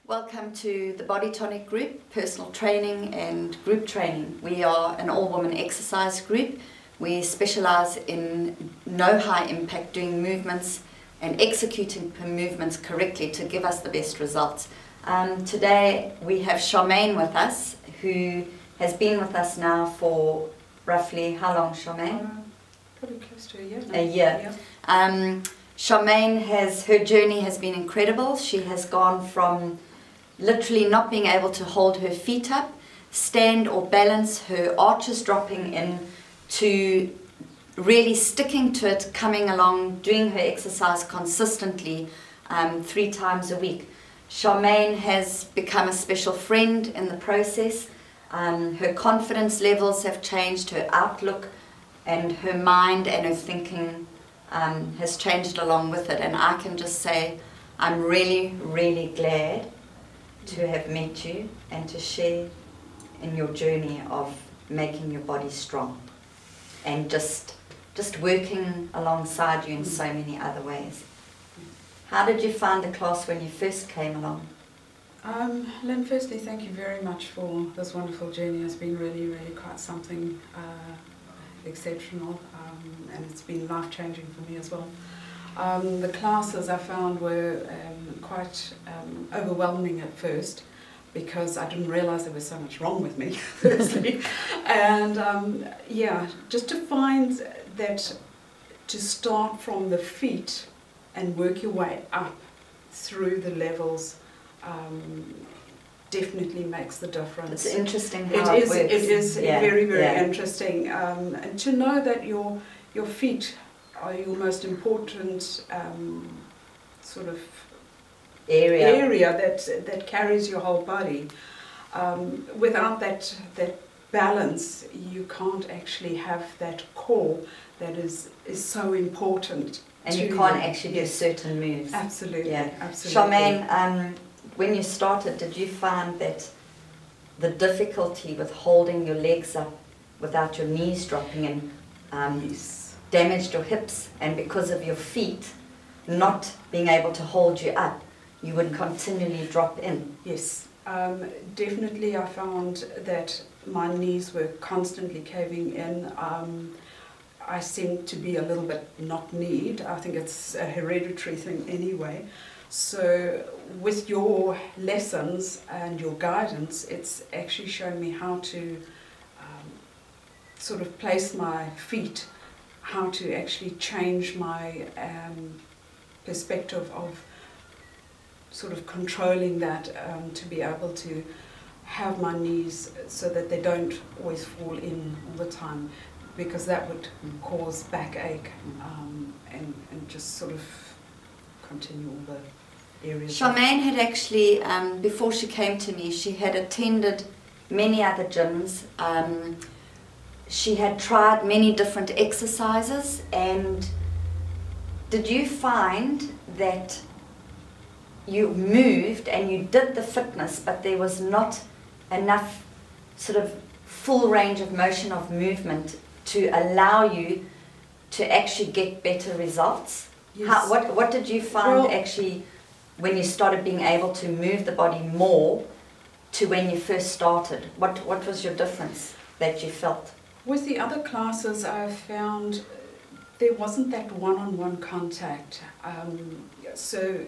Welcome to the Body Tonic Group, personal training and group training. We are an all-woman exercise group. We specialise in no high impact, doing movements and executing movements correctly to give us the best results. Today we have Charmaine with us, who has been with us now for roughly, how long, Charmaine? Probably close to a year now. A year. Yeah. Charmaine her journey has been incredible. She has gone from literally not being able to hold her feet up, stand or balance, her arches dropping in, to really sticking to it, coming along, doing her exercise consistently 3 times a week. Charmaine has become a special friend in the process. Her confidence levels have changed, her outlook and her mind and her thinking has changed along with it, and I can just say I'm really, really glad to have met you and to share in your journey of making your body strong and just working alongside you in so many other ways. How did you find the class when you first came along? Lynn, firstly, thank you very much for this wonderful journey. It's been really, really quite something exceptional, and it's been life-changing for me as well. The classes I found were quite overwhelming at first, because I didn't realise there was so much wrong with me, firstly. And yeah, just to find that to start from the feet and work your way up through the levels definitely makes the difference. It's interesting how it works. It is very, very interesting. And to know that your feet are your most important sort of area that carries your whole body. Without that balance, you can't actually have that core that is so important. And you can't actually do certain moves. Absolutely, yeah. Absolutely. Charmaine, when you started, did you find that the difficulty with holding your legs up without your knees dropping in yes. damaged your hips, and because of your feet not being able to hold you up, you would continually drop in? Yes, definitely I found that my knees were constantly caving in. I seem to be a little bit knock-kneed. I think it's a hereditary thing anyway. So with your lessons and your guidance, it's actually shown me how to sort of place my feet, how to actually change my perspective of sort of controlling that, to be able to have my knees so that they don't always fall in all the time, because that would cause backache and just sort of continue all the areas. Charmaine had actually, before she came to me, she had attended many other gyms. She had tried many different exercises. And did you find that you moved and you did the fitness, but there was not enough sort of full range of motion of movement to allow you to actually get better results? Yes. What did you find actually when you started being able to move the body more to when you first started? What was your difference that you felt? With the other classes, I found there wasn't that one-on-one contact. So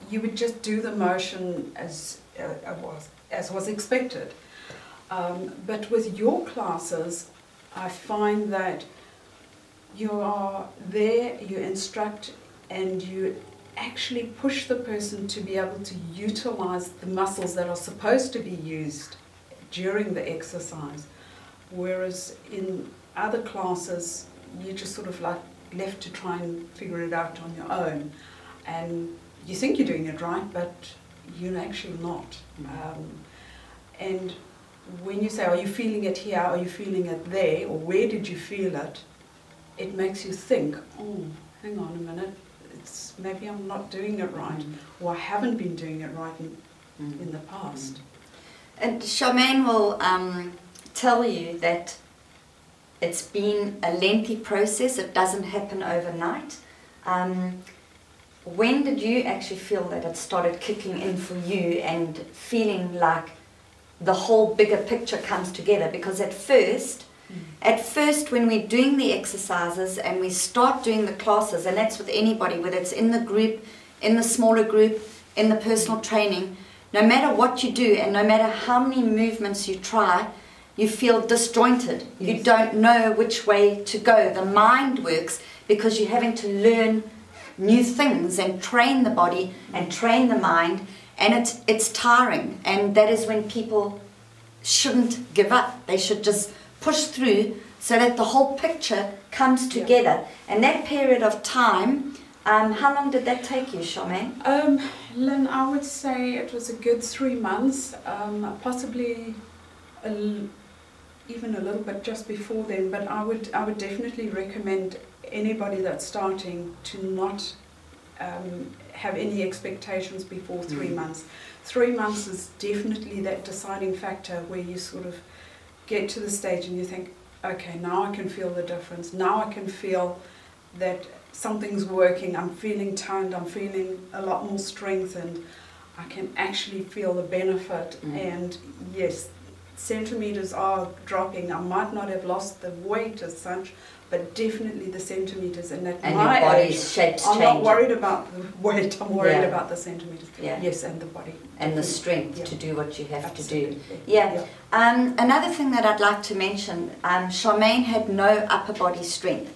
you would just do the motion as was expected. But with your classes, I find that you are there, you instruct, and you actually push the person to be able to utilize the muscles that are supposed to be used during the exercise. Whereas in other classes, you're just sort of like left to try and figure it out on your own. And you think you're doing it right, but you're actually not. And when you say, are you feeling it here, are you feeling it there, or where did you feel it, it makes you think, oh, hang on a minute, maybe I'm not doing it right, or I haven't been doing it right in the past. And Charmaine will tell you that it's been a lengthy process. It doesn't happen overnight. when did you actually feel that it started kicking in for you and feeling like the whole bigger picture comes together? Because at first when we're doing the exercises and we start doing the classes, and that's with anybody, whether it's in the group, in the smaller group, in the personal training, no matter what you do and no matter how many movements you try, you feel disjointed. Yes. You don't know which way to go. The mind works because you're having to learn new things and train the body and train the mind, and it's tiring. And that is when people shouldn't give up. They should just push through so that the whole picture comes together. And that period of time, how long did that take you, Charmaine? Lynn, I would say it was a good 3 months, possibly even a little bit just before then, but I would definitely recommend anybody that's starting to not have any expectations before 3 months. 3 months is definitely that deciding factor where you sort of get to the stage and you think, okay, now I can feel the difference. Now I can feel that something's working. I'm feeling toned. I'm feeling a lot more strengthened. I can actually feel the benefit. And yes, centimeters are dropping. I might not have lost the weight as such, but definitely the centimeters. And at my your body's age, shape's I'm changing. not worried about the weight. I'm worried about the centimeters. Yeah. Yes, and the body. And the strength to do what you have Absolutely. to do. Yeah. Another thing that I'd like to mention, Charmaine had no upper body strength.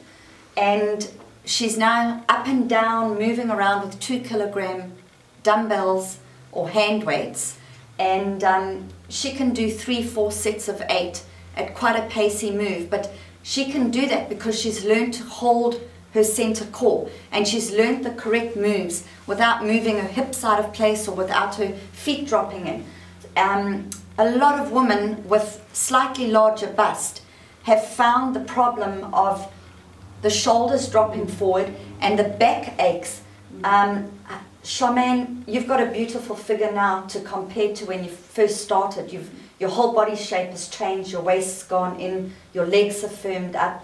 And she's now up and down, moving around with 2 kilogram dumbbells or hand weights. And she can do 3-4 sets of 8 at quite a pacey move. But she can do that because she's learned to hold her center core, and she's learned the correct moves without moving her hips out of place or without her feet dropping in. A lot of women with slightly larger bust have found the problem of the shoulders dropping forward and the back aches. Charmaine, you've got a beautiful figure now to compare to when you first started. Your whole body shape has changed, your waist's gone in, your legs are firmed up.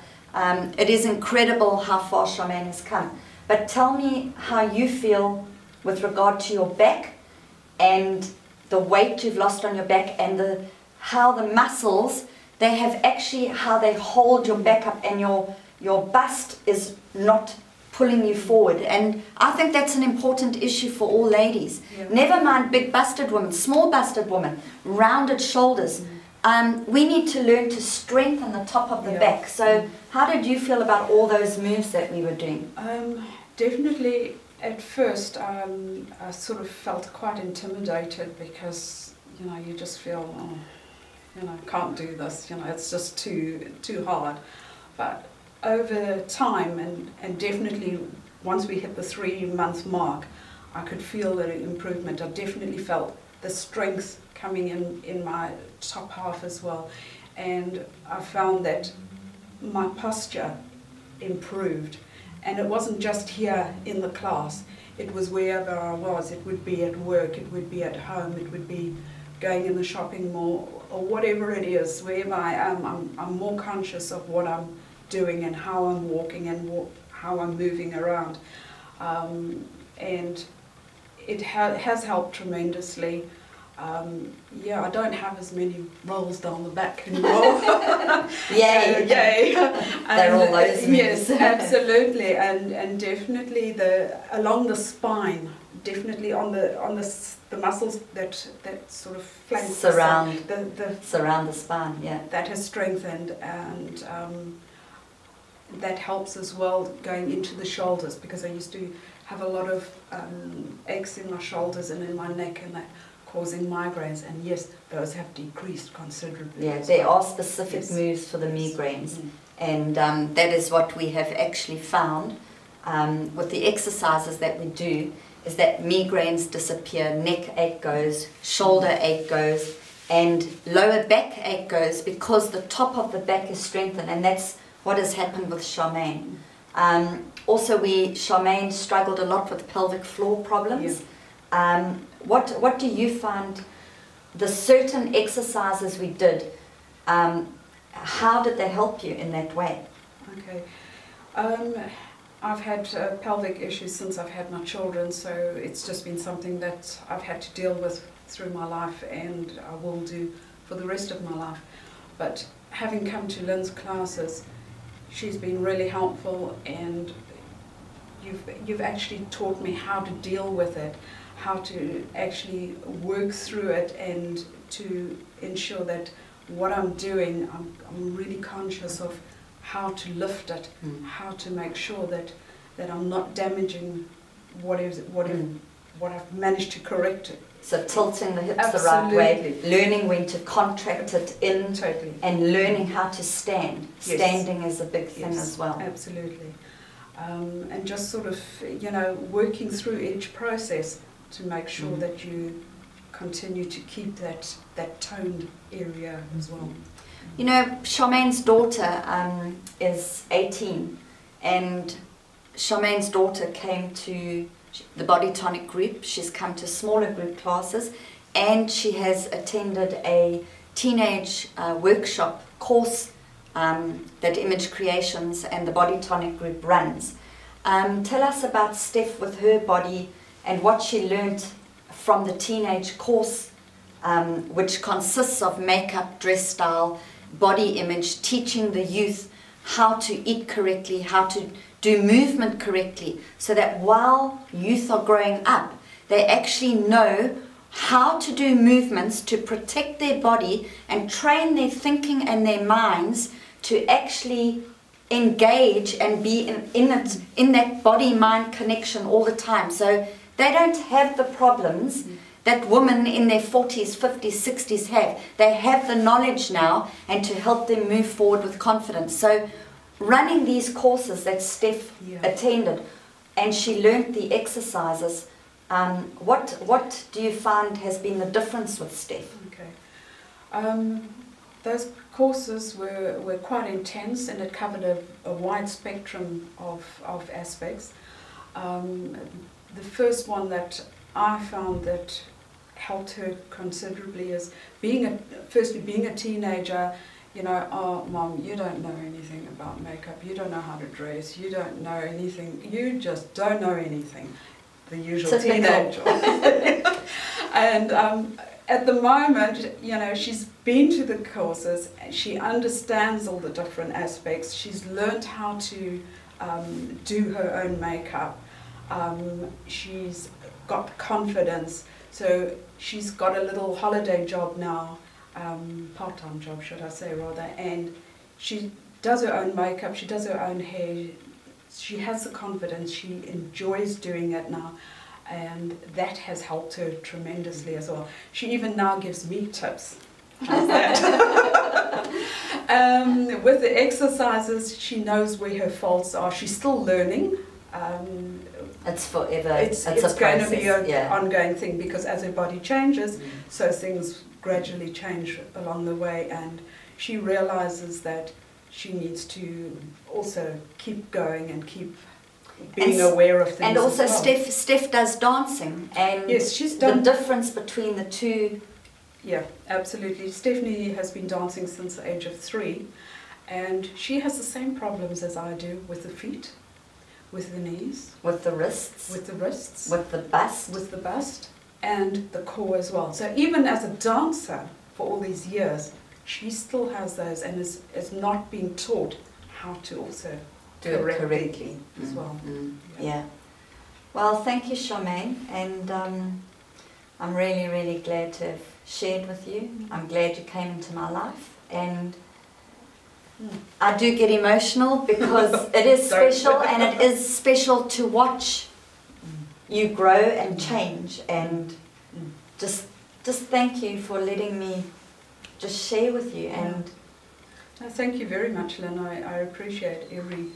It is incredible how far Charmaine has come. But tell me how you feel with regard to your back and the weight you've lost on your back, and how the muscles, they have actually, how they hold your back up, and your bust is not pulling you forward. And I think that's an important issue for all ladies. Yeah. Never mind big busted women, small busted women, rounded shoulders. We need to learn to strengthen the top of the back. So how did you feel about all those moves that we were doing? Definitely at first I sort of felt quite intimidated because, you know, you just feel, oh, you know, I can't do this, you know, it's just too hard. But over time, and definitely once we hit the 3-month mark, I could feel the improvement. I definitely felt the strength coming in my top half as well, and I found that my posture improved. And it wasn't just here in the class, it was wherever I was. It would be at work, it would be at home, it would be going in the shopping mall, or whatever it is, wherever I am, I'm more conscious of what I'm doing and how I'm walking and how I'm moving around. And it has helped tremendously. Yeah, I don't have as many rolls down the back anymore. Yay! Yay! They're all those moves. Yes, absolutely, and definitely along the spine, definitely on the muscles that sort of flank surround the spine. Yeah, that has strengthened, and that helps as well going into the shoulders, because I used to have a lot of aches in my shoulders and in my neck, and that causing migraines, and yes, those have decreased considerably. Yeah, there are specific moves for the migraines, and that is what we have actually found with the exercises that we do, is that migraines disappear, neck ache goes, shoulder ache goes, and lower back ache goes, because the top of the back is strengthened, and that's what has happened with Charmaine. Also, Charmaine struggled a lot with pelvic floor problems. Yeah. What do you find, the certain exercises we did, how did they help you in that way? Okay. I've had pelvic issues since I've had my children, so it's just been something that I've had to deal with through my life, and I will do for the rest of my life. But having come to Lynn's classes, she's been really helpful, and you've actually taught me how to deal with it, how to actually work through it, and to ensure that what I'm doing, I'm really conscious of how to lift it, how to make sure that I'm not damaging what I've managed to correct it. So tilting the hips the right way, learning when to contract it in, and learning how to stand. Yes. Standing is a big thing as well. Absolutely. And just sort of, you know, working through each process to make sure that you continue to keep that toned area as well. You know, Charmaine's daughter is 18, and Charmaine's daughter came to the Body Tonic group. She's come to smaller group classes, and she has attended a teenage workshop course that Image Creations and the Body Tonic group runs. Tell us about Steph with her body and what she learned from the teenage course, which consists of makeup, dress style, body image, teaching the youth how to eat correctly, how to do movement correctly, so that while youth are growing up, they actually know how to do movements to protect their body and train their thinking and their minds to actually engage and be in that body-mind connection all the time. So they don't have the problems that women in their 40s, 50s, 60s have. They have the knowledge now, and to help them move forward with confidence. So running these courses that Steph attended, and she learnt the exercises, what do you find has been the difference with Steph? Okay. Those courses were quite intense, and it covered a wide spectrum of aspects. The first one that I found that helped her considerably is firstly being a teenager. You know, oh, Mom, you don't know anything about makeup, you don't know how to dress, you don't know anything, you just don't know anything. The usual teenager. And at the moment, you know, she's been to the courses, she understands all the different aspects, she's learned how to do her own makeup, she's got confidence, so she's got a little holiday job now, part-time job should I say rather, and she does her own makeup, she does her own hair, she has the confidence, she enjoys doing it now, and that has helped her tremendously as well. She even now gives me tips. How's that? With the exercises, she knows where her faults are. She's still learning. It's forever. It's going to be an ongoing thing, because as her body changes, so things gradually change along the way, and she realizes that she needs to also keep going and keep being aware of things. And also as well. Steph does dancing, and yes, she's done the difference between the two. Yeah, absolutely. Stephanie has been dancing since the age of 3, and she has the same problems as I do with the feet, with the knees, with the wrists, with the bust, and the core as well. So even as a dancer for all these years, she still has those, and is not being taught how to also do it correctly as well. Yeah. Well, thank you, Charmaine, and I'm really, really glad to have shared with you. I'm glad you came into my life, and I do get emotional because it is special, and it is special to watch you grow and change, and just thank you for letting me just share with you. And thank you very much, Lynn. I appreciate every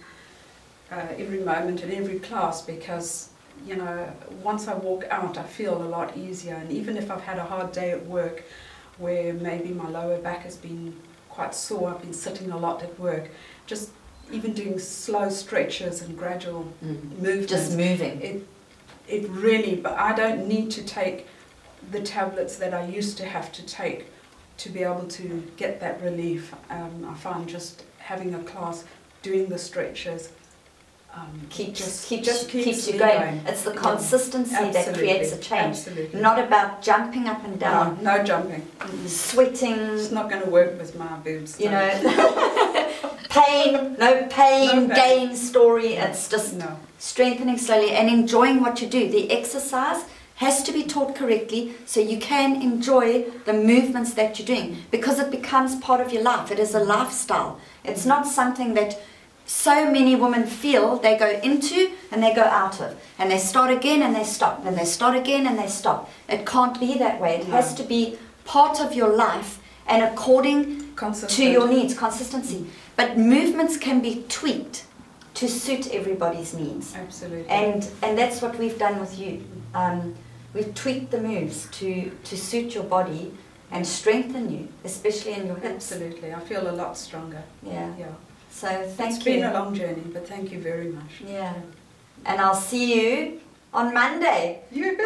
moment and every class, because you know, once I walk out I feel a lot easier, and even if I've had a hard day at work where maybe my lower back has been quite sore, I've been sitting a lot at work, just even doing slow stretches and gradual movements. Just moving. It really, but I don't need to take the tablets that I used to have to take to be able to get that relief. I find just having a class, doing the stretches, keeps you going. It's the consistency that creates a change. Absolutely. Not about jumping up and down. No jumping. Sweating. It's not going to work with my boobs. You know, no pain, gain story. It's just strengthening slowly and enjoying what you do. The exercise has to be taught correctly so you can enjoy the movements that you're doing, because it becomes part of your life. It is a lifestyle. It's not something that so many women feel they go into and they go out of, and they start again and they stop, and they start again and they stop. It can't be that way. It has to be part of your life and according to your needs, consistency. But movements can be tweaked to suit everybody's needs. Absolutely. And that's what we've done with you. We've tweaked the moves to suit your body and strengthen you, especially in your hips. Absolutely. I feel a lot stronger. Yeah. So thank you. It's been a long journey, but thank you very much. Yeah. And I'll see you on Monday. Yoo-hoo.